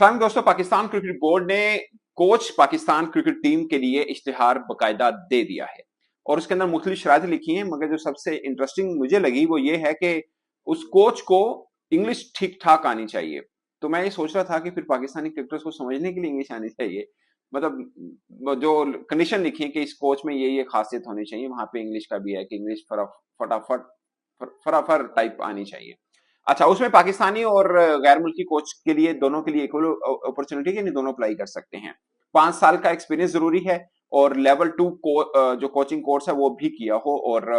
अस्सलाम दोस्तों, Pakistan cricket board ने कोच पाकिस्तान क्रिकेट टीम के लिए इश्तिहार बकायदा दे दिया है और उसके अंदर मुख्तलिफ शराइत लिखी हैं। मगर जो सबसे इंटरेस्टिंग मुझे लगी वो ये है कि उस कोच को इंग्लिश ठीक ठाक आनी चाहिए। तो मैं ये सोच रहा था कि फिर पाकिस्तानी क्रिकेटर्स को समझने के लिए इंग्लिश आनी चाहिए। मतलब जो कंडीशन लिखी है कि इस कोच में ये खासियत होनी चाहिए, वहां पे इंग्लिश का भी है कि इंग्लिश फटाफट फटाफट टाइप आनी चाहिए। अच्छा, उसमें पाकिस्तानी और गैर मुल्की कोच के लिए दोनों के लिए इक्वल अपॉर्चुनिटी के, नहीं दोनों अप्लाई कर सकते हैं। 5 साल का एक्सपीरियंस जरूरी है और लेवल 2 जो कोचिंग कोर्स है वो भी किया हो। और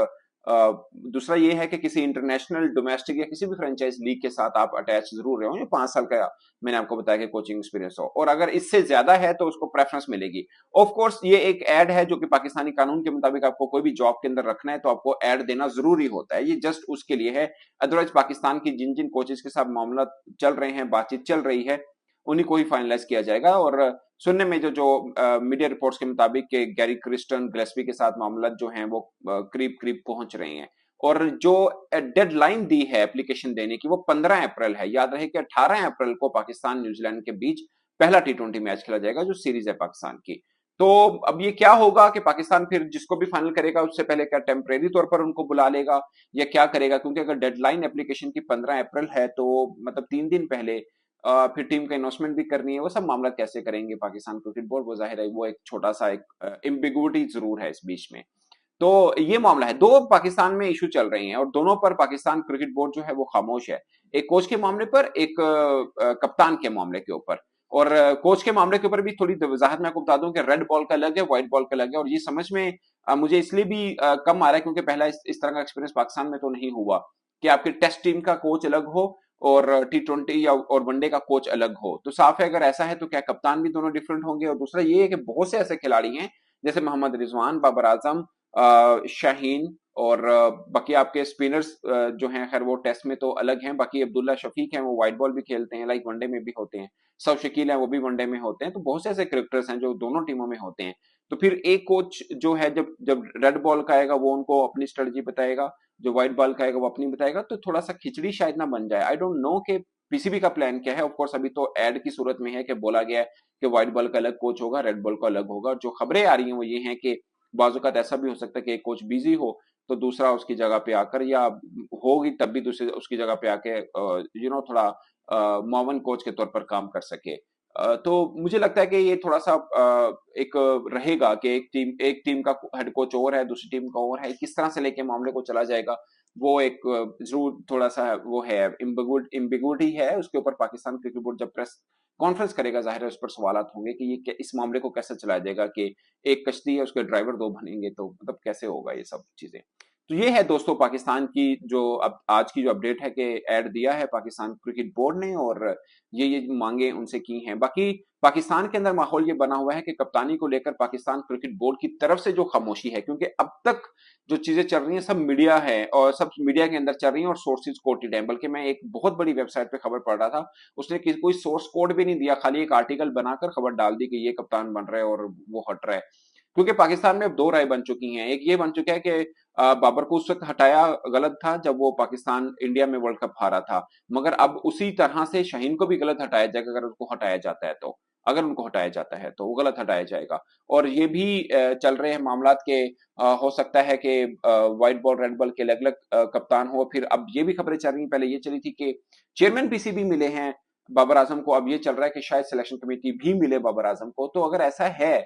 दूसरा ये है कि किसी इंटरनेशनल, डोमेस्टिक या किसी भी फ्रेंचाइज लीग के साथ आप अटैच जरूर रहे हो। 5 साल का मैंने आपको बताया कि कोचिंग एक्सपीरियंस हो, और अगर इससे ज्यादा है तो उसको प्रेफरेंस मिलेगी। ऑफ कोर्स ये एक ऐड है जो कि पाकिस्तानी कानून के मुताबिक आपको कोई भी जॉब के अंदर रखना है तो आपको ऐड देना जरूरी होता है। ये जस्ट उसके लिए है। अदरवाइज पाकिस्तान की जिन जिन कोचेस के साथ मामला चल रहे हैं, बातचीत चल रही है, उन्हीं को ही फाइनलाइज किया जाएगा। और सुनने में जो मीडिया रिपोर्ट्स के मुताबिक के गैरी क्रिस्टन, गिलेस्पी के साथ मामला जो हैं वो करीब करीब पहुंच रहे हैं। और जो डेडलाइन दी है एप्लीकेशन देने की वो 15 अप्रैल है। याद रहे कि 18 अप्रैल को पाकिस्तान न्यूजीलैंड के बीच पहला T20 मैच खेला जाएगा, जो सीरीज है पाकिस्तान की। तो अब ये क्या होगा कि पाकिस्तान फिर जिसको भी फाइनल करेगा उससे पहले क्या टेम्परेरी तौर पर उनको बुला लेगा या क्या करेगा? क्योंकि अगर डेडलाइन एप्लीकेशन की 15 अप्रैल है तो मतलब 3 दिन पहले फिर टीम का इन्वेस्टमेंट भी करनी है। वो सब मामला कैसे करेंगे पाकिस्तान क्रिकेट बोर्ड, वो जाहिर है वो एक छोटा सा एक एम्बिगुइटी जरूर है इस बीच में। तो ये मामला है। दो पाकिस्तान में इशू चल रहे हैं और दोनों पर पाकिस्तान क्रिकेट बोर्ड जो है वो खामोश है। एक कोच के मामले पर, एक कप्तान के मामले के ऊपर। और कोच के मामले के ऊपर भी थोड़ी वजाहत मैं आपको बता दूं कि रेड बॉल का अलग है, व्हाइट बॉल का अलग है। और ये समझ में मुझे इसलिए भी कम आ रहा है क्योंकि पहला इस तरह का एक्सपीरियंस पाकिस्तान में तो नहीं हुआ कि आपकी टेस्ट टीम का कोच अलग हो और T20 या और वनडे का कोच अलग हो। तो साफ है अगर ऐसा है तो क्या कप्तान भी दोनों डिफरेंट होंगे? और दूसरा ये है कि बहुत से ऐसे खिलाड़ी हैं जैसे मोहम्मद रिजवान, बाबर आजम, शाहीन और बाकी आपके स्पिनर्स जो हैं, खैर वो टेस्ट में तो अलग हैं। बाकी अब्दुल्ला शफीक हैं, वो व्हाइट बॉल भी खेलते हैं, लाइक वनडे में भी होते हैं। सौ शकील हैं, वो भी वनडे में होते हैं। तो बहुत से ऐसे क्रिकेटर्स हैं जो दोनों टीमों में होते हैं। तो फिर एक कोच जो है जब जब रेड बॉल का आएगा वो उनको अपनी स्ट्रेटजी बताएगा, जो व्हाइट बॉल का आएगा वो अपनी बताएगा। तो थोड़ा सा खिचड़ी शायद ना बन जाए। आई डोंट नो कि पीसीबी का प्लान क्या है। ऑफ कोर्स अभी तो एड की सूरत में है कि बोला गया है कि व्हाइट बॉल का अलग कोच होगा, रेड बॉल का अलग होगा। जो खबरें आ रही हैं वो ये हैं कि बाजुकात ऐसा भी हो सकता है कि एक कोच बिजी हो तो दूसरा उसकी जगह पे आकर, या होगी तब भी दूसरे उसकी जगह पे आके थोड़ा मुआवन कोच के तौर पर काम कर सके। तो मुझे लगता है कि ये थोड़ा सा एक रहेगा कि एक टीम का हेड कोच और है, दूसरी टीम का और है। किस तरह से लेके मामले को चला जाएगा वो एक जरूर थोड़ा सा वो है, इम्बिगुइटी है। उसके ऊपर पाकिस्तान क्रिकेट बोर्ड जब प्रेस कॉन्फ्रेंस करेगा जाहिर है उस पर सवालात होंगे कि इस मामले को कैसे चलाया जाएगा कि एक कश्ती है उसके ड्राइवर दो बनेंगे, तो मतलब कैसे होगा ये सब चीजें। तो ये है दोस्तों पाकिस्तान की जो अब आज की जो अपडेट है कि ऐड दिया है पाकिस्तान क्रिकेट बोर्ड ने और ये मांगे उनसे की हैं। बाकी पाकिस्तान के अंदर माहौल ये बना हुआ है कि कप्तानी को लेकर पाकिस्तान क्रिकेट बोर्ड की तरफ से जो खामोशी है, क्योंकि अब तक जो चीजें चल रही हैं सब मीडिया है और सब मीडिया के अंदर चल रही हैं और सोर्सेज कोटेड हैं। बल्कि मैं एक बहुत बड़ी वेबसाइट पे खबर पढ़ रहा था, उसने कोई सोर्स कोड भी नहीं दिया, खाली एक आर्टिकल बनाकर खबर डाल दी कि ये कप्तान बन रहा है और वो हट रहा है। क्योंकि पाकिस्तान में अब दो राय बन चुकी हैं। एक ये बन चुका है कि बाबर को उस वक्त हटाया गलत था जब वो पाकिस्तान इंडिया में वर्ल्ड कप हारा था, मगर अब उसी तरह से शाहीन को भी गलत हटाया जाएगा अगर उसको हटाया जाता है तो। अगर उनको हटाया जाता है तो वो गलत हटाया जाएगा। और ये भी चल रहे हैं मामलात के हो सकता है कि व्हाइट बॉल रेड बॉल के अलग अलग कप्तान हो। फिर अब ये भी खबरें चल रही, पहले ये चली थी कि चेयरमैन पीसीबी मिले हैं बाबर आजम को, अब ये चल रहा है कि शायद सिलेक्शन कमेटी भी मिले बाबर आजम को। तो अगर ऐसा है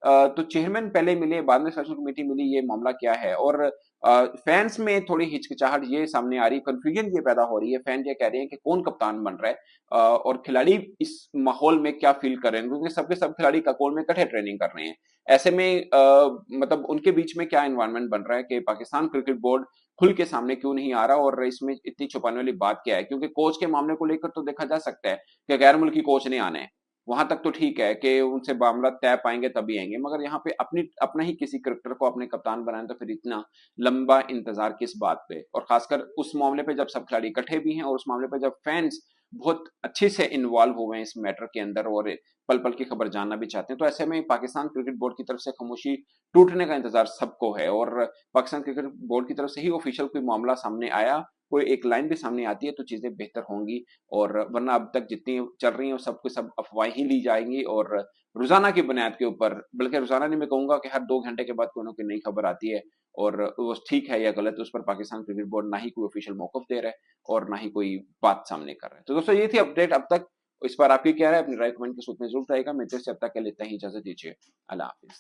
तो चेयरमैन पहले मिले बाद में सिलेक्शन कमेटी मिली, ये मामला क्या है? और फैंस में थोड़ी हिचकिचाहट ये सामने आ रही, कंफ्यूजन ये पैदा हो रही है। फैन ये कह रहे हैं कि कौन कप्तान बन रहा है और खिलाड़ी इस माहौल में क्या फील कर रहे हैं, क्योंकि सबके सब खिलाड़ी ककोल में इकट्ठे ट्रेनिंग कर रहे हैं। ऐसे में मतलब उनके बीच में क्या एनवायरनमेंट बन रहा है कि पाकिस्तान क्रिकेट बोर्ड खुल के सामने क्यों नहीं आ रहा और इसमें इतनी छुपाने वाली बात क्या है? क्योंकि कोच के मामले को लेकर तो देखा जा सकता है कि गैर मुल्की कोच ने आना है, वहां तक तो ठीक है कि उनसे मामला तय पाएंगे तभी आएंगे। मगर यहाँ पे अपना ही किसी क्रिकेटर को अपने कप्तान बनाए तो फिर इतना लंबा इंतजार किस बात पे? और खासकर उस मामले पे जब सब खिलाड़ी इकट्ठे भी हैं और उस मामले पे जब फैंस बहुत अच्छे से इन्वॉल्व हुए हैं इस मैटर के अंदर और पल पल की खबर जानना भी चाहते हैं। तो ऐसे में पाकिस्तान क्रिकेट बोर्ड की तरफ से खामोशी टूटने का इंतजार सबको है और पाकिस्तान क्रिकेट बोर्ड की तरफ से ही ऑफिशियल कोई मामला सामने आया, कोई एक लाइन भी सामने आती है तो चीजें बेहतर होंगी। और वरना अब तक जितनी चल रही है सब कुछ सब अफवाहें ही ली जाएंगी और रोजाना की बुनियाद के ऊपर, बल्कि रोजाना नहीं, मैं कहूंगा कि हर 2 घंटे के बाद कोई ना कोई नई खबर आती है और वो ठीक है या गलत उस पर पाकिस्तान क्रिकेट बोर्ड ना ही कोई ऑफिशियल मौकफ दे रहा है और ना ही कोई बात सामने कर रहा है। तो दोस्तों ये थी अपडेट अब तक। इस पर आपकी क्या राय, अपनी राय कमेंट के सूत्र में जरूर रहेगा। मैं जैसे अब तक के लिए इतना ही, इजाजत दीजिए। अल्लाह हाफिज।